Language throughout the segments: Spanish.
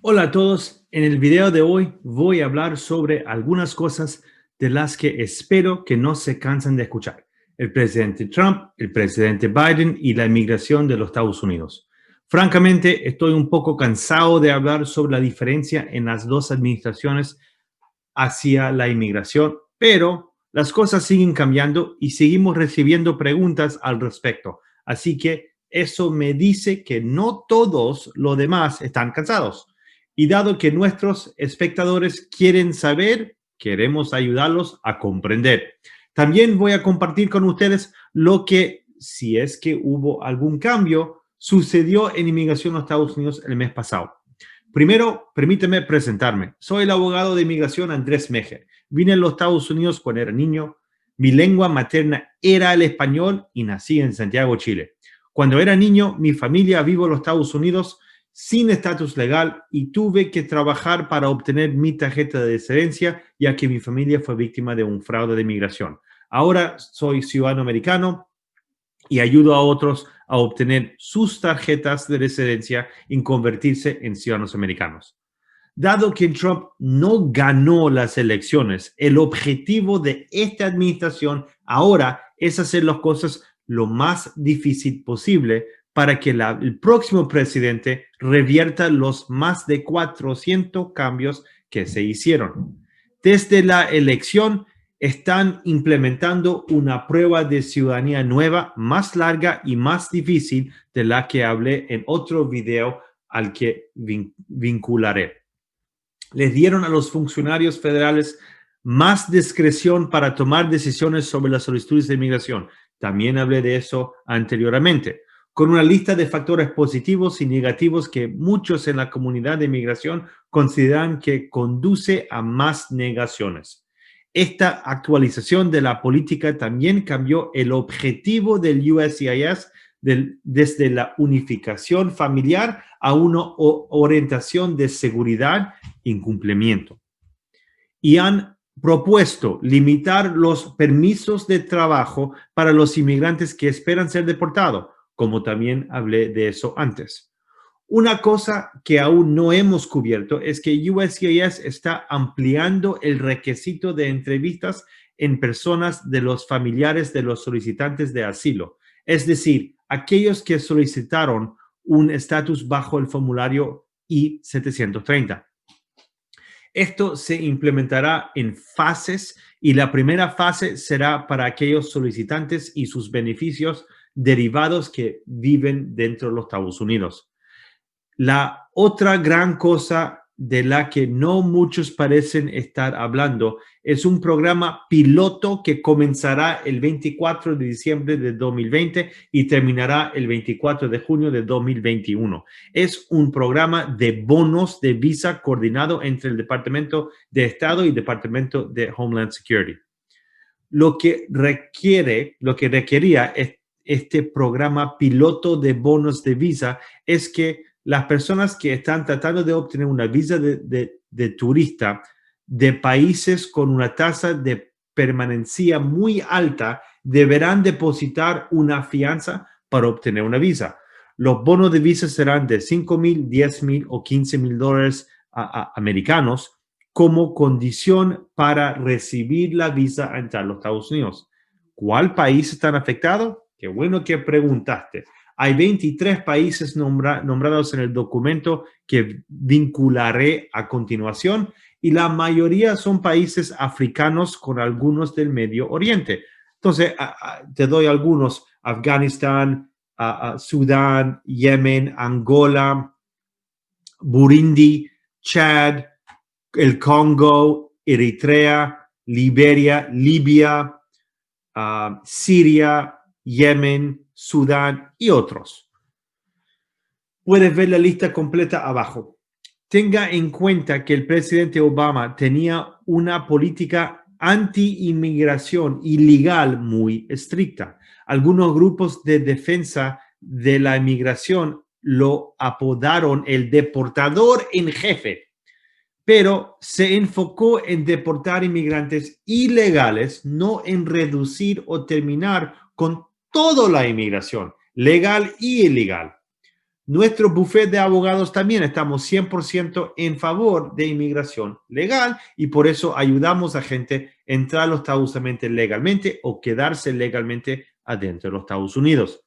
Hola a todos, en el video de hoy voy a hablar sobre algunas cosas de las que espero que no se cansen de escuchar. El presidente Trump, el presidente Biden y la inmigración de los Estados Unidos. Francamente, estoy un poco cansado de hablar sobre la diferencia en las dos administraciones hacia la inmigración, pero las cosas siguen cambiando y seguimos recibiendo preguntas al respecto. Así que eso me dice que no todos los demás están cansados. Y dado que nuestros espectadores quieren saber, queremos ayudarlos a comprender. También voy a compartir con ustedes lo que, si es que hubo algún cambio, sucedió en inmigración a Estados Unidos el mes pasado. Primero, permíteme presentarme. Soy el abogado de inmigración Andrés Mejer. Vine a los Estados Unidos cuando era niño. Mi lengua materna era el español y nací en Santiago, Chile. Cuando era niño, mi familia vivió en los Estados Unidos sin estatus legal y tuve que trabajar para obtener mi tarjeta de residencia, ya que mi familia fue víctima de un fraude de inmigración. Ahora soy ciudadano americano y ayudo a otros a obtener sus tarjetas de residencia y convertirse en ciudadanos americanos. Dado que Trump no ganó las elecciones, el objetivo de esta administración ahora es hacer las cosas lo más difícil posible para que el próximo presidente revierta los más de 400 cambios que se hicieron. Desde la elección, están implementando una prueba de ciudadanía nueva, más larga y más difícil de la que hablé en otro video al que vincularé. Les dieron a los funcionarios federales más discreción para tomar decisiones sobre las solicitudes de inmigración. También hablé de eso anteriormente, con una lista de factores positivos y negativos que muchos en la comunidad de inmigración consideran que conduce a más negaciones. Esta actualización de la política también cambió el objetivo del USCIS desde la unificación familiar a una orientación de seguridad y cumplimiento. Y han propuesto limitar los permisos de trabajo para los inmigrantes que esperan ser deportados, como también hablé de eso antes. Una cosa que aún no hemos cubierto es que USCIS está ampliando el requisito de entrevistas en personas de los familiares de los solicitantes de asilo, es decir, aquellos que solicitaron un estatus bajo el formulario I-730. Esto se implementará en fases y la primera fase será para aquellos solicitantes y sus beneficios derivados que viven dentro de los Estados Unidos. La otra gran cosa de la que no muchos parecen estar hablando es un programa piloto que comenzará el 24 de diciembre de 2020 y terminará el 24 de junio de 2021. Es un programa de bonos de visa coordinado entre el Departamento de Estado y el Departamento de Homeland Security. Lo que requería este programa piloto de bonos de visa es que las personas que están tratando de obtener una visa de turista de países con una tasa de permanencia muy alta deberán depositar una fianza para obtener una visa. Los bonos de visa serán de $5,000, $10,000 o $15,000 americanos como condición para recibir la visa a entrar a los Estados Unidos. ¿Cuál país están afectados? Qué bueno que preguntaste. Hay 23 países nombrados en el documento que vincularé a continuación y la mayoría son países africanos con algunos del Medio Oriente. Entonces, te doy algunos: Afganistán, Sudán, Yemen, Angola, Burundi, Chad, el Congo, Eritrea, Liberia, Libia, Siria, Yemen, Sudán y otros. Puedes ver la lista completa abajo. Tenga en cuenta que el presidente Obama tenía una política anti-inmigración ilegal muy estricta. Algunos grupos de defensa de la inmigración lo apodaron el deportador en jefe, pero se enfocó en deportar inmigrantes ilegales, no en reducir o terminar con toda la inmigración, legal y ilegal. Nuestro bufete de abogados también estamos 100% en favor de inmigración legal y por eso ayudamos a gente a entrar a los Estados Unidos legalmente o quedarse legalmente adentro de los Estados Unidos.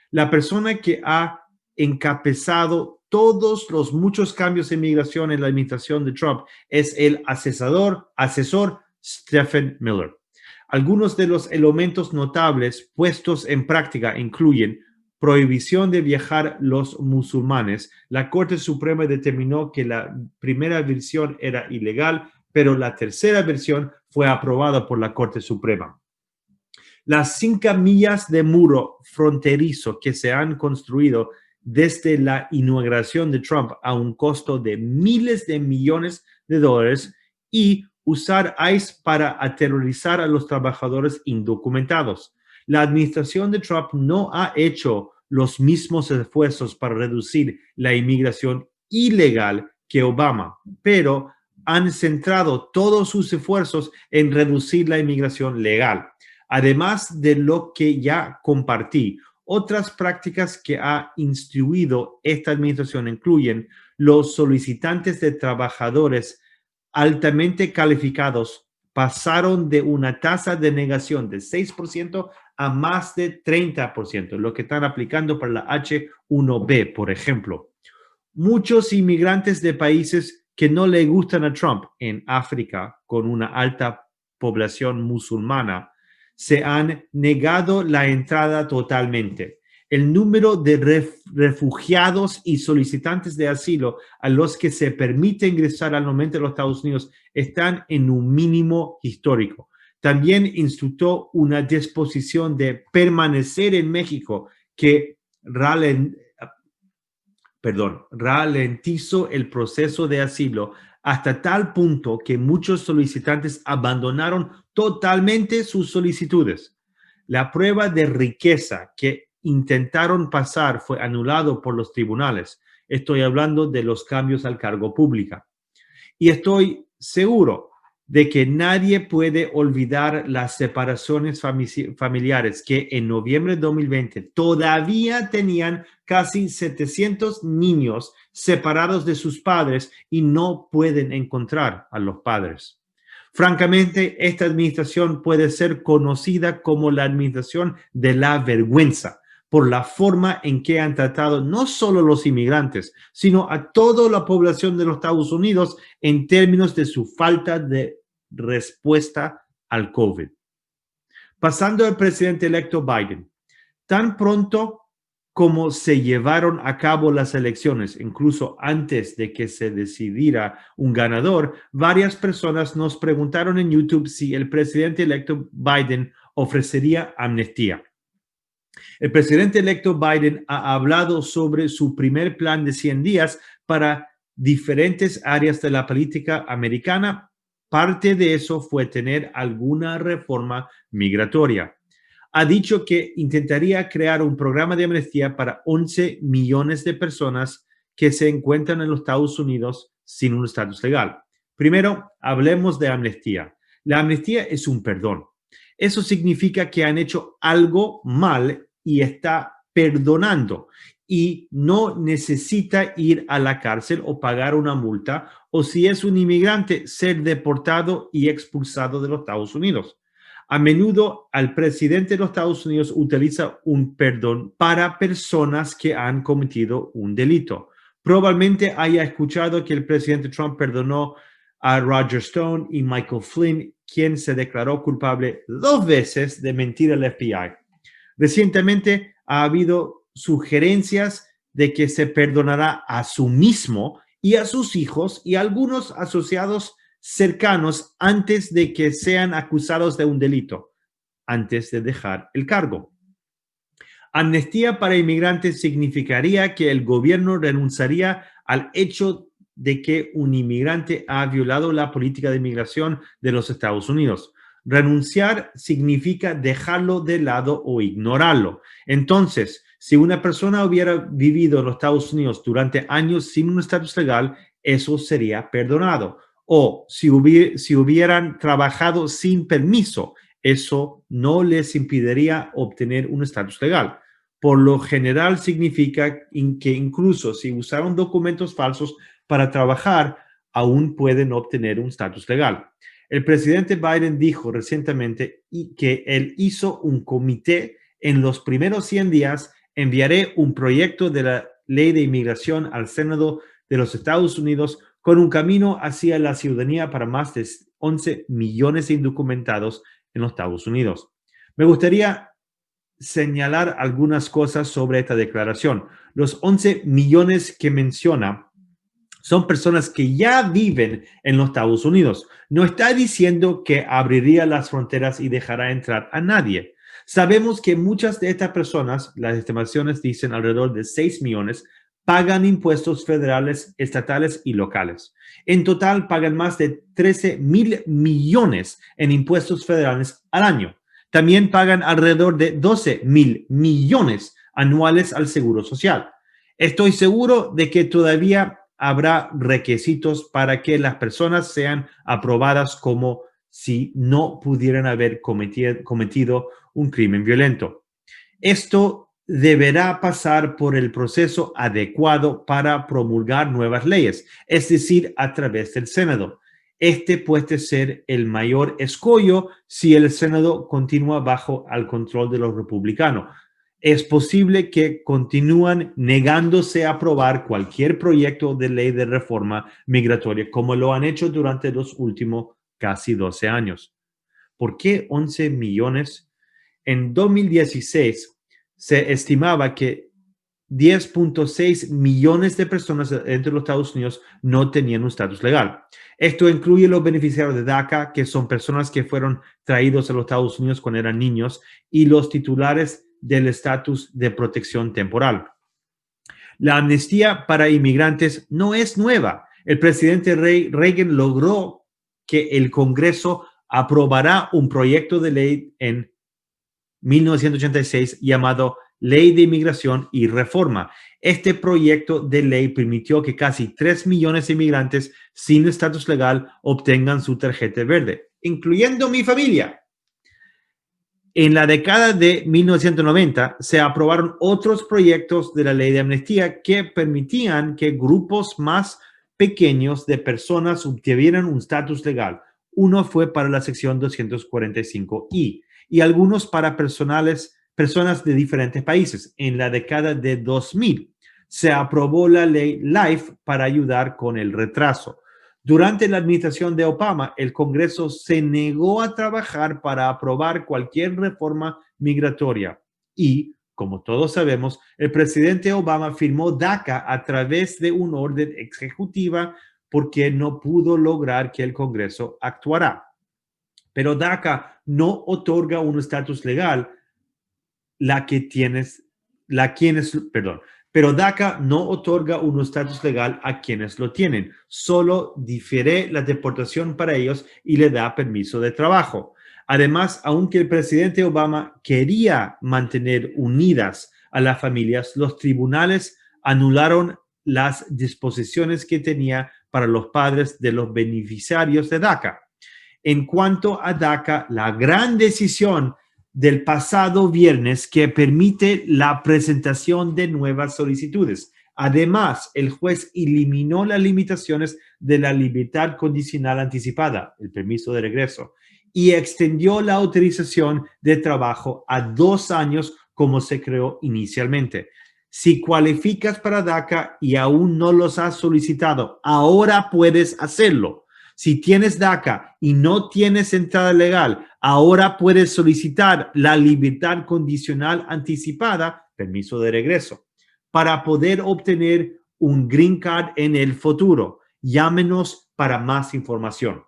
La persona que ha encabezado todos los muchos cambios de inmigración en la administración de Trump es el asesor Stephen Miller. Algunos de los elementos notables puestos en práctica incluyen prohibición de viajar los musulmanes. La Corte Suprema determinó que la primera versión era ilegal, pero la tercera versión fue aprobada por la Corte Suprema. Las 5 millas de muro fronterizo que se han construido desde la inauguración de Trump a un costo de miles de millones de dólares y usar ICE para aterrorizar a los trabajadores indocumentados. La administración de Trump no ha hecho los mismos esfuerzos para reducir la inmigración ilegal que Obama, pero han centrado todos sus esfuerzos en reducir la inmigración legal. Además de lo que ya compartí, otras prácticas que ha instituido esta administración incluyen los solicitantes de trabajadores altamente calificados pasaron de una tasa de negación de 6% a más de 30%, lo que están aplicando para la H-1B, por ejemplo. Muchos inmigrantes de países que no le gustan a Trump en África, con una alta población musulmana, se han negado la entrada totalmente. El número de refugiados y solicitantes de asilo a los que se permite ingresar al momento de los Estados Unidos están en un mínimo histórico. También instituyó una disposición de permanecer en México que ralentizó el proceso de asilo hasta tal punto que muchos solicitantes abandonaron totalmente sus solicitudes. La prueba de riqueza que intentaron pasar fue anulado por los tribunales. Estoy hablando de los cambios al cargo público. Y estoy seguro de que nadie puede olvidar las separaciones familiares que en noviembre de 2020 todavía tenían casi 700 niños separados de sus padres y no pueden encontrar a los padres. Francamente, esta administración puede ser conocida como la administración de la vergüenza por la forma en que han tratado no solo a los inmigrantes, sino a toda la población de los Estados Unidos en términos de su falta de respuesta al COVID. Pasando al presidente electo Biden, tan pronto como se llevaron a cabo las elecciones, incluso antes de que se decidiera un ganador, varias personas nos preguntaron en YouTube si el presidente electo Biden ofrecería amnistía. El presidente electo Biden ha hablado sobre su primer plan de 100 días para diferentes áreas de la política americana. Parte de eso fue tener alguna reforma migratoria. Ha dicho que intentaría crear un programa de amnistía para 11 millones de personas que se encuentran en los Estados Unidos sin un estatus legal. Primero, hablemos de amnistía. La amnistía es un perdón. Eso significa que han hecho algo mal y está perdonando y no necesita ir a la cárcel o pagar una multa o si es un inmigrante ser deportado y expulsado de los Estados Unidos. A menudo el presidente de los Estados Unidos utiliza un perdón para personas que han cometido un delito. Probablemente haya escuchado que el presidente Trump perdonó a Roger Stone y Michael Flynn, quien se declaró culpable 2 veces de mentir al FBI. Recientemente ha habido sugerencias de que se perdonará a sí mismo y a sus hijos y a algunos asociados cercanos antes de que sean acusados de un delito, antes de dejar el cargo. Amnistía para inmigrantes significaría que el gobierno renunciaría al hecho de que un inmigrante ha violado la política de inmigración de los Estados Unidos. Renunciar significa dejarlo de lado o ignorarlo. Entonces, si una persona hubiera vivido en los Estados Unidos durante años sin un estatus legal, eso sería perdonado. O si hubieran trabajado sin permiso, eso no les impediría obtener un estatus legal. Por lo general significa que incluso si usaron documentos falsos para trabajar, aún pueden obtener un estatus legal. El presidente Biden dijo recientemente que él hizo un comité en los primeros 100 días. Enviaré un proyecto de la ley de inmigración al Senado de los Estados Unidos con un camino hacia la ciudadanía para más de 11 millones de indocumentados en los Estados Unidos. Me gustaría señalar algunas cosas sobre esta declaración. Los 11 millones que menciona son personas que ya viven en los Estados Unidos. No está diciendo que abriría las fronteras y dejará entrar a nadie. Sabemos que muchas de estas personas, las estimaciones dicen alrededor de 6 millones, pagan impuestos federales, estatales y locales. En total, pagan más de 13,000 millones en impuestos federales al año. También pagan alrededor de 12,000 millones anuales al Seguro Social. Estoy seguro de que todavía habrá requisitos para que las personas sean aprobadas como si no pudieran haber cometido un crimen violento. Esto deberá pasar por el proceso adecuado para promulgar nuevas leyes, es decir, a través del Senado. Este puede ser el mayor escollo si el Senado continúa bajo el control de los republicanos. Es posible que continúen negándose a aprobar cualquier proyecto de ley de reforma migratoria, como lo han hecho durante los últimos casi 12 años. ¿Por qué 11 millones? En 2016 se estimaba que 10,6 millones de personas entre los Estados Unidos no tenían un estatus legal. Esto incluye los beneficiarios de DACA, que son personas que fueron traídos a los Estados Unidos cuando eran niños, y los titulares del estatus de protección temporal. La amnistía para inmigrantes no es nueva. El presidente Reagan logró que el Congreso aprobará un proyecto de ley en 1986 llamado Ley de Inmigración y Reforma. Este proyecto de ley permitió que casi 3 millones de inmigrantes sin estatus legal obtengan su tarjeta verde, incluyendo mi familia. En la década de 1990 se aprobaron otros proyectos de la ley de amnistía que permitían que grupos más pequeños de personas obtuvieran un estatus legal. Uno fue para la sección 245I y algunos para personas de diferentes países. En la década de 2000 se aprobó la ley LIFE para ayudar con el retraso. Durante la administración de Obama, el Congreso se negó a trabajar para aprobar cualquier reforma migratoria y, como todos sabemos, el presidente Obama firmó DACA a través de una orden ejecutiva porque no pudo lograr que el Congreso actuara. Pero DACA no otorga un estatus legal pero DACA no otorga un estatus legal a quienes lo tienen, solo difiere la deportación para ellos y le da permiso de trabajo. Además, aunque el presidente Obama quería mantener unidas a las familias, los tribunales anularon las disposiciones que tenía para los padres de los beneficiarios de DACA. En cuanto a DACA, la gran decisión del pasado viernes que permite la presentación de nuevas solicitudes. Además, el juez eliminó las limitaciones de la libertad condicional anticipada, el permiso de regreso, y extendió la autorización de trabajo a 2 años como se creó inicialmente. Si cualificas para DACA y aún no los has solicitado, ahora puedes hacerlo. Si tienes DACA y no tienes entrada legal, ahora puedes solicitar la libertad condicional anticipada, permiso de regreso, para poder obtener un Green Card en el futuro. Llámenos para más información.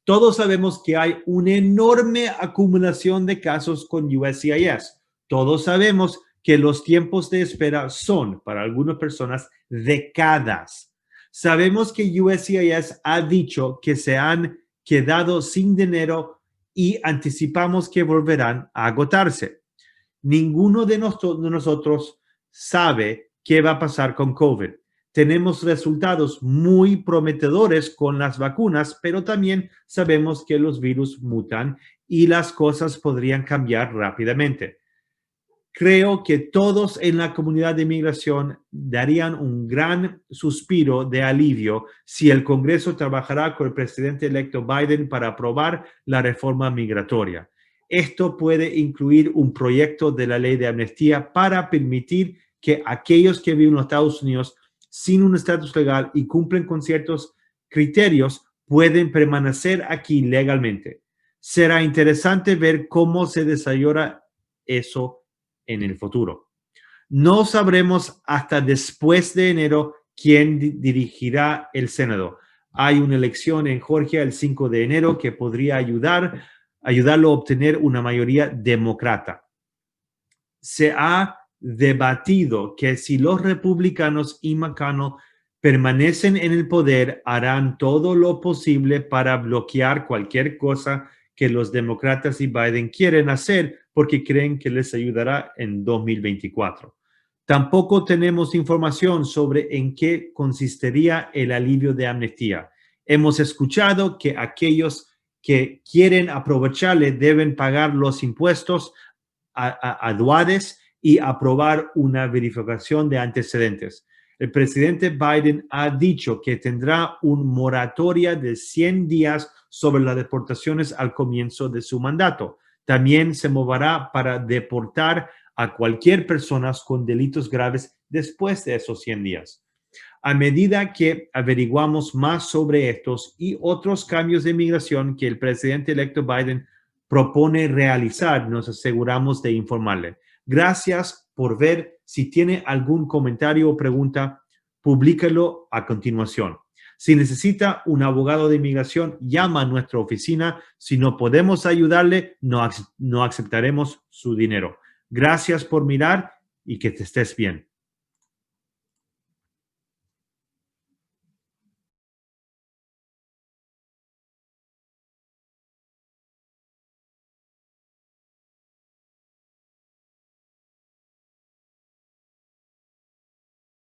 Todos sabemos que hay una enorme acumulación de casos con USCIS. Todos sabemos que los tiempos de espera son, para algunas personas, décadas. Sabemos que USCIS ha dicho que se han quedado sin dinero y anticipamos que volverán a agotarse. Ninguno de nosotros sabe qué va a pasar con COVID. Tenemos resultados muy prometedores con las vacunas, pero también sabemos que los virus mutan y las cosas podrían cambiar rápidamente. Creo que todos en la comunidad de inmigración darían un gran suspiro de alivio si el Congreso trabajara con el presidente electo Biden para aprobar la reforma migratoria. Esto puede incluir un proyecto de la ley de amnistía para permitir que aquellos que viven en los Estados Unidos sin un estatus legal y cumplen con ciertos criterios pueden permanecer aquí legalmente. Será interesante ver cómo se desarrolla eso en el futuro. No sabremos hasta después de enero quién dirigirá el Senado. Hay una elección en Georgia el 5 de enero que podría ayudarlo a obtener una mayoría demócrata. Se ha debatido que si los republicanos y McConnell permanecen en el poder, harán todo lo posible para bloquear cualquier cosa que los demócratas y Biden quieren hacer porque creen que les ayudará en 2024. Tampoco tenemos información sobre en qué consistiría el alivio de amnistía. Hemos escuchado que aquellos que quieren aprovecharle deben pagar los impuestos aduanes y aprobar una verificación de antecedentes. El presidente Biden ha dicho que tendrá un moratoria de 100 días sobre las deportaciones al comienzo de su mandato. También se moverá para deportar a cualquier persona con delitos graves después de esos 100 días. A medida que averiguamos más sobre estos y otros cambios de migración que el presidente electo Biden propone realizar, nos aseguramos de informarle. Gracias por ver. Si tiene algún comentario o pregunta, publíquelo a continuación. Si necesita un abogado de inmigración, llama a nuestra oficina. Si no podemos ayudarle, no aceptaremos su dinero. Gracias por mirar y que te estés bien.